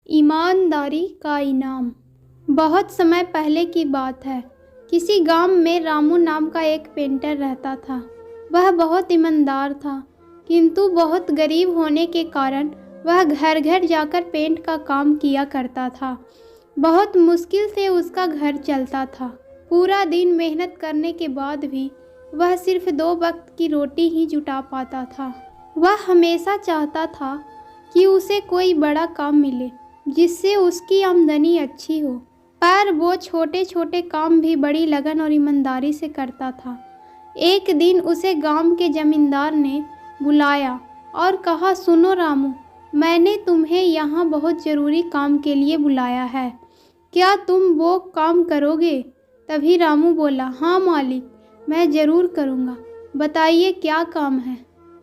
ईमानदारी का इनाम। बहुत समय पहले की बात है। किसी गांव में रामू नाम का एक पेंटर रहता था। वह बहुत ईमानदार था, किंतु बहुत गरीब होने के कारण वह घर घर जाकर पेंट का काम किया करता था। बहुत मुश्किल से उसका घर चलता था। पूरा दिन मेहनत करने के बाद भी वह सिर्फ 2 वक्त की रोटी ही जुटा पाता था। वह हमेशा चाहता था कि उसे कोई बड़ा काम मिले जिससे उसकी आमदनी अच्छी हो, पर वो छोटे छोटे काम भी बड़ी लगन और ईमानदारी से करता था। एक दिन उसे गांव के जमींदार ने बुलाया और कहा, सुनो रामू, मैंने तुम्हें यहाँ बहुत ज़रूरी काम के लिए बुलाया है, क्या तुम वो काम करोगे? तभी रामू बोला, हाँ मालिक, मैं ज़रूर करूँगा, बताइए क्या काम है।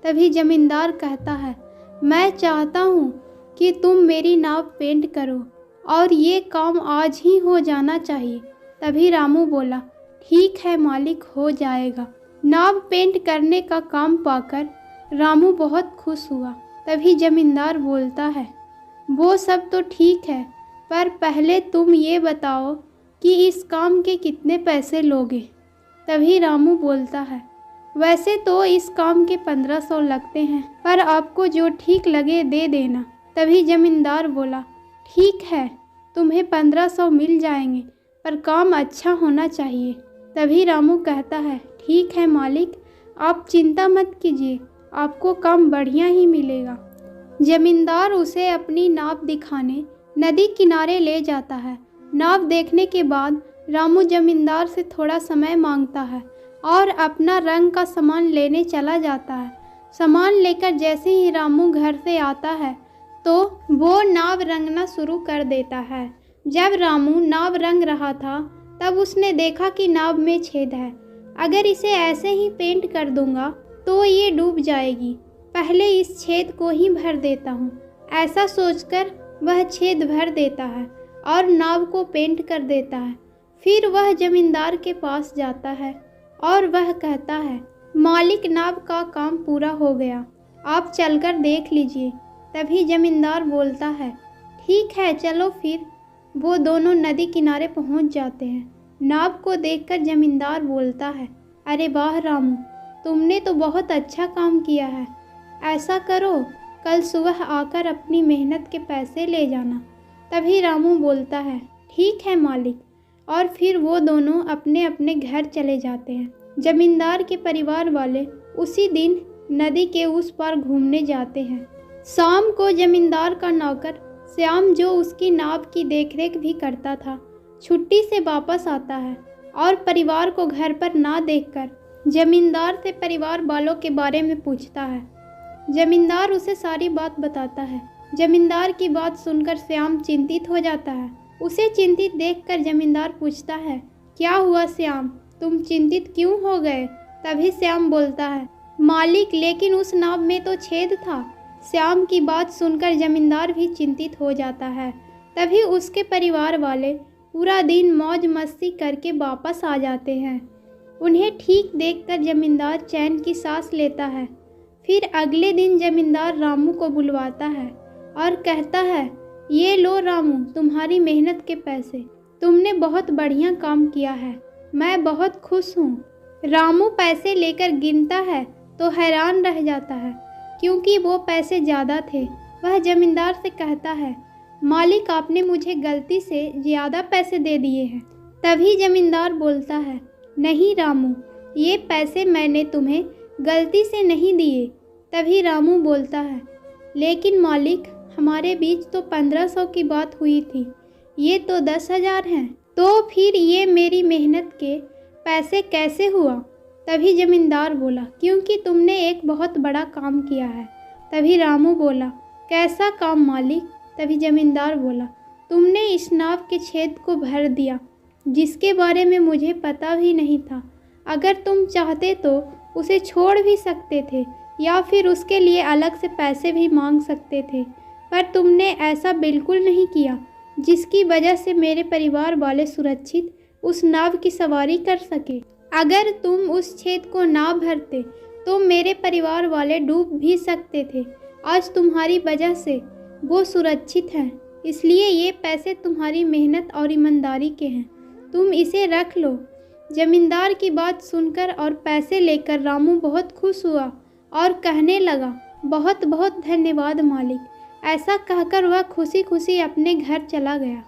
तभी जमींदार कहता है, मैं चाहता हूँ कि तुम मेरी नाव पेंट करो और ये काम आज ही हो जाना चाहिए। तभी रामू बोला, ठीक है मालिक, हो जाएगा। नाव पेंट करने का काम पाकर रामू बहुत खुश हुआ। तभी जमींदार बोलता है, वो सब तो ठीक है, पर पहले तुम ये बताओ कि इस काम के कितने पैसे लोगे। तभी रामू बोलता है, वैसे तो इस काम के 1500 लगते हैं, पर आपको जो ठीक लगे दे देना। तभी जमींदार बोला, ठीक है, तुम्हें 1500 मिल जाएंगे, पर काम अच्छा होना चाहिए। तभी रामू कहता है, ठीक है मालिक, आप चिंता मत कीजिए, आपको काम बढ़िया ही मिलेगा। जमींदार उसे अपनी नाव दिखाने नदी किनारे ले जाता है। नाव देखने के बाद रामू जमींदार से थोड़ा समय मांगता है और अपना रंग का सामान लेने चला जाता है। सामान लेकर जैसे ही रामू घर से आता है तो वो नाव रंगना शुरू कर देता है। जब रामू नाव रंग रहा था तब उसने देखा कि नाव में छेद है। अगर इसे ऐसे ही पेंट कर दूंगा तो ये डूब जाएगी, पहले इस छेद को ही भर देता हूँ। ऐसा सोचकर वह छेद भर देता है और नाव को पेंट कर देता है। फिर वह जमींदार के पास जाता है और वह कहता है, मालिक, नाव का काम पूरा हो गया, आप चलकर देख लीजिए। तभी जमींदार बोलता है, ठीक है, चलो फिर। वो दोनों नदी किनारे पहुंच जाते हैं। नाव को देखकर जमींदार बोलता है, अरे वाह रामू, तुमने तो बहुत अच्छा काम किया है। ऐसा करो, कल सुबह आकर अपनी मेहनत के पैसे ले जाना। तभी रामू बोलता है, ठीक है मालिक। और फिर वो दोनों अपने अपने घर चले जाते हैं। जमींदार के परिवार वाले उसी दिन नदी के उस पार घूमने जाते हैं। शाम को जमींदार का नौकर श्याम, जो उसकी नाव की देखरेख भी करता था, छुट्टी से वापस आता है और परिवार को घर पर ना देखकर जमींदार से परिवार वालों के बारे में पूछता है। जमींदार उसे सारी बात बताता है। जमींदार की बात सुनकर श्याम चिंतित हो जाता है। उसे चिंतित देखकर जमींदार पूछता है, क्या हुआ श्याम, तुम चिंतित क्यों हो गए? तभी श्याम बोलता है, मालिक, लेकिन उस नाव में तो छेद था। श्याम की बात सुनकर जमींदार भी चिंतित हो जाता है। तभी उसके परिवार वाले पूरा दिन मौज मस्ती करके वापस आ जाते हैं। उन्हें ठीक देखकर जमींदार चैन की सांस लेता है। फिर अगले दिन जमींदार रामू को बुलवाता है और कहता है, ये लो रामू, तुम्हारी मेहनत के पैसे, तुमने बहुत बढ़िया काम किया है, मैं बहुत खुश हूँ। रामू पैसे लेकर गिनता है तो हैरान रह जाता है, क्योंकि वो पैसे ज़्यादा थे। वह जमींदार से कहता है, मालिक, आपने मुझे गलती से ज़्यादा पैसे दे दिए हैं। तभी जमींदार बोलता है, नहीं रामू, ये पैसे मैंने तुम्हें गलती से नहीं दिए। तभी रामू बोलता है, लेकिन मालिक, हमारे बीच तो 1500 की बात हुई थी, ये तो 10,000 हैं, तो फिर ये मेरी मेहनत के पैसे कैसे हुआ? तभी जमींदार बोला, क्योंकि तुमने एक बहुत बड़ा काम किया है। तभी रामू बोला, कैसा काम मालिक? तभी जमींदार बोला, तुमने इस नाव के छेद को भर दिया, जिसके बारे में मुझे पता भी नहीं था। अगर तुम चाहते तो उसे छोड़ भी सकते थे या फिर उसके लिए अलग से पैसे भी मांग सकते थे, पर तुमने ऐसा बिल्कुल नहीं किया, जिसकी वजह से मेरे परिवार वाले सुरक्षित उस नाव की सवारी कर सके। अगर तुम उस छेद को ना भरते तो मेरे परिवार वाले डूब भी सकते थे। आज तुम्हारी वजह से वो सुरक्षित हैं। इसलिए ये पैसे तुम्हारी मेहनत और ईमानदारी के हैं, तुम इसे रख लो। जमींदार की बात सुनकर और पैसे लेकर रामू बहुत खुश हुआ और कहने लगा, बहुत बहुत धन्यवाद मालिक। ऐसा कहकर वह खुशी खुशी अपने घर चला गया।